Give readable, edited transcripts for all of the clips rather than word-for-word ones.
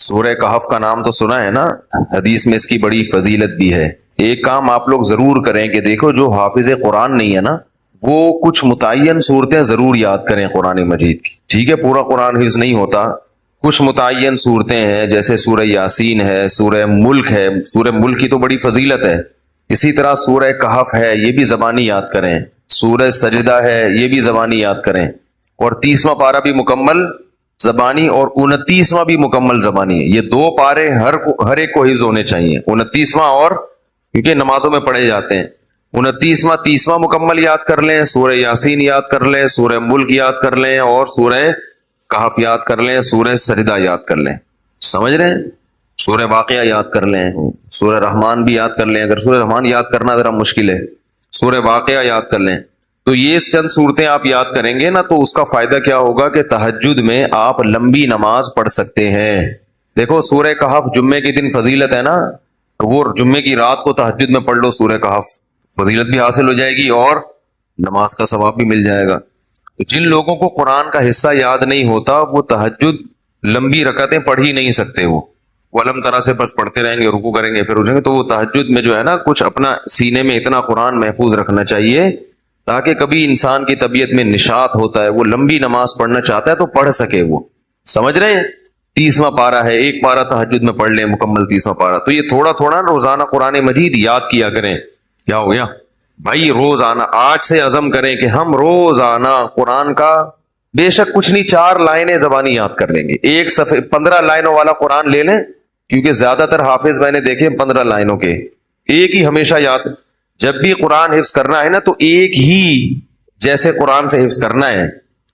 سورہ کہف کا نام تو سنا ہے نا، حدیث میں اس کی بڑی فضیلت بھی ہے۔ ایک کام آپ لوگ ضرور کریں کہ دیکھو جو حافظ قرآن نہیں ہے نا، وہ کچھ متعین صورتیں ضرور یاد کریں قرآن مجید کی۔ ٹھیک ہے، پورا قرآن حفظ نہیں ہوتا، کچھ متعین صورتیں ہیں، جیسے سورہ یاسین ہے، سورہ ملک ہے، سورہ ملک کی تو بڑی فضیلت ہے۔ اسی طرح سورہ کہف ہے، یہ بھی زبانی یاد کریں۔ سورہ سجدہ ہے، یہ بھی زبانی یاد کریں۔ اور 30واں پارہ بھی مکمل زبانی اور 29واں بھی مکمل زبانی ہے۔ یہ دو پارے ہر ایک کو حفظ ہونے چاہیے، 29واں اور کیونکہ نمازوں میں پڑھے جاتے ہیں، 29واں 30واں مکمل یاد کر لیں، سورہ یاسین یاد کر لیں، سورہ ملک یاد کر لیں، اور سورہ کہف یاد کر لیں، سورہ سجدہ یاد کر لیں۔ سمجھ رہے ہیں؟ سورہ واقعہ یاد کر لیں، سورہ رحمان بھی یاد کر لیں، اگر سورہ رحمان یاد کرنا ذرا مشکل ہے، سورہ واقعہ یاد کر لیں۔ تو یہ چند صورتیں آپ یاد کریں گے نا، تو اس کا فائدہ کیا ہوگا کہ تہجد میں آپ لمبی نماز پڑھ سکتے ہیں۔ دیکھو سورہ کہف جمعے کے دن فضیلت ہے نا، وہ جمعے کی رات کو تہجد میں پڑھ لو سورہ کہف، فضیلت بھی حاصل ہو جائے گی اور نماز کا ثواب بھی مل جائے گا۔ تو جن لوگوں کو قرآن کا حصہ یاد نہیں ہوتا، وہ تہجد لمبی رکعتیں پڑھ ہی نہیں سکتے، وہ علم طرح سے بس پڑھتے رہیں گے، رکوع کریں گے پھر اٹھیں گے۔ تو وہ تہجد میں جو ہے نا، کچھ اپنا سینے میں اتنا قرآن محفوظ رکھنا چاہیے تاکہ کبھی انسان کی طبیعت میں نشاط ہوتا ہے، وہ لمبی نماز پڑھنا چاہتا ہے تو پڑھ سکے وہ۔ سمجھ رہے ہیں؟ 30واں پارہ ہے، ایک پارہ تہجد میں پڑھ لیں مکمل 30واں پارہ۔ تو یہ تھوڑا تھوڑا روزانہ قرآن مجید یاد کیا کریں۔ کیا ہو گیا بھائی؟ روزانہ آج سے عزم کریں کہ ہم روزانہ قرآن کا بے شک کچھ نہیں 4 لائنیں زبانی یاد کر لیں گے۔ ایک صفحے 15 لائنوں والا قرآن لے لیں، کیونکہ زیادہ تر حافظ میں نے دیکھے 15 لائنوں کے، ایک ہی ہمیشہ یاد۔ جب بھی قرآن حفظ کرنا ہے نا، تو ایک ہی جیسے قرآن سے حفظ کرنا ہے،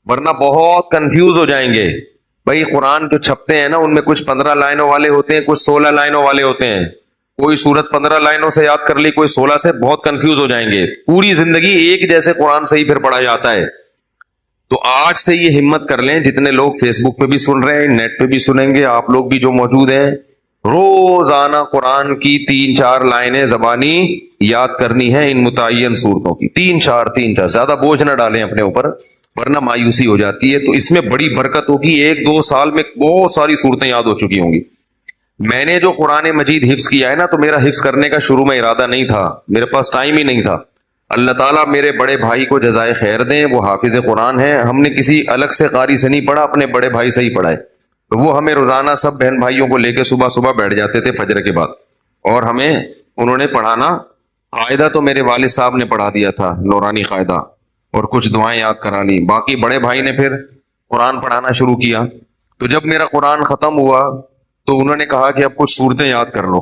ورنہ بہت کنفیوز ہو جائیں گے۔ بھائی قرآن جو چھپتے ہیں نا، ان میں کچھ 15 لائنوں والے ہوتے ہیں، کچھ 16 لائنوں والے ہوتے ہیں۔ کوئی سورت 15 لائنوں سے یاد کر لی، کوئی 16 سے، بہت کنفیوز ہو جائیں گے۔ پوری زندگی ایک جیسے قرآن سے ہی پھر پڑھا جاتا ہے۔ تو آج سے یہ ہمت کر لیں، جتنے لوگ فیس بک پہ بھی سن رہے ہیں، نیٹ پہ بھی سنیں گے، آپ لوگ بھی جو موجود ہیں، روزانہ قرآن کی 3-4 لائنیں زبانی یاد کرنی ہے، ان متعین صورتوں کی 3-4 زیادہ بوجھ نہ ڈالیں اپنے اوپر، ورنہ مایوسی ہو جاتی ہے۔ تو اس میں بڑی برکت ہوگی، 1-2 سال میں بہت ساری صورتیں یاد ہو چکی ہوں گی۔ میں نے جو قرآن مجید حفظ کیا ہے نا، تو میرا حفظ کرنے کا شروع میں ارادہ نہیں تھا، میرے پاس ٹائم ہی نہیں تھا۔ اللہ تعالیٰ میرے بڑے بھائی کو جزائے خیر دیں، وہ حافظ قرآن ہیں، ہم نے کسی الگ سے قاری سے نہیں پڑھا، اپنے بڑے بھائی سے ہی پڑھا ہے۔ تو وہ ہمیں روزانہ سب بہن بھائیوں کو لے کے صبح بیٹھ جاتے تھے فجر کے بعد، اور ہمیں انہوں نے پڑھانا، قاعدہ تو میرے والد صاحب نے پڑھا دیا تھا، نورانی قاعدہ، اور کچھ دعائیں یاد کرا لی، باقی بڑے بھائی نے پھر قرآن پڑھانا شروع کیا۔ تو جب میرا قرآن ختم ہوا تو انہوں نے کہا کہ اب کچھ صورتیں یاد کر لو،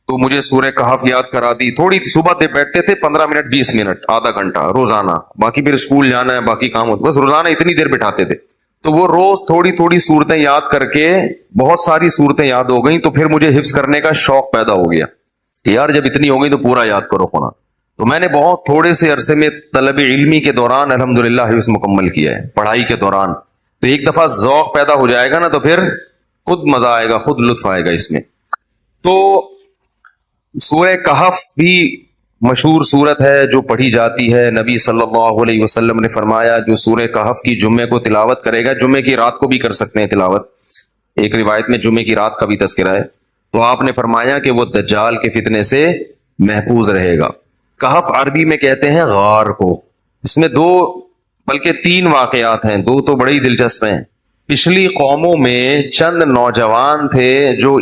تو مجھے سورہ کہف یاد کرا دی۔ تھوڑی صبح دے بیٹھتے تھے 15 منٹ 20 منٹ، آدھا گھنٹہ روزانہ، باقی پھر اسکول جانا ہے، باقی کام ہوتا، بس روزانہ اتنی دیر بٹھاتے تھے۔ تو وہ روز تھوڑی صورتیں یاد کر کے بہت ساری صورتیں یاد ہو گئیں۔ تو پھر مجھے حفظ کرنے کا شوق پیدا ہو گیا کہ یار جب اتنی ہو گئی تو پورا یاد کرو قرآن۔ تو میں نے بہت تھوڑے سے عرصے میں طلب علمی کے دوران الحمدللہ حفظ مکمل کیا ہے، پڑھائی کے دوران۔ تو ایک دفعہ ذوق پیدا ہو جائے گا نا، تو پھر خود مزہ آئے گا، خود لطف آئے گا اس میں۔ تو سورہ کہف بھی مشہور صورت ہے جو پڑھی جاتی ہے۔ نبی صلی اللہ علیہ وسلم نے فرمایا جو سورہ کہف کی جمعے کو تلاوت کرے گا، جمعے کی رات کو بھی کر سکتے ہیں تلاوت، ایک روایت میں جمعے کی رات کا بھی تذکرہ ہے، تو آپ نے فرمایا کہ وہ دجال کے فتنے سے محفوظ رہے گا۔ کہف عربی میں کہتے ہیں غار کو۔ اس میں 2 بلکہ 3 واقعات ہیں، 2 تو بڑی دلچسپ ہیں۔ پچھلی قوموں میں چند نوجوان تھے جو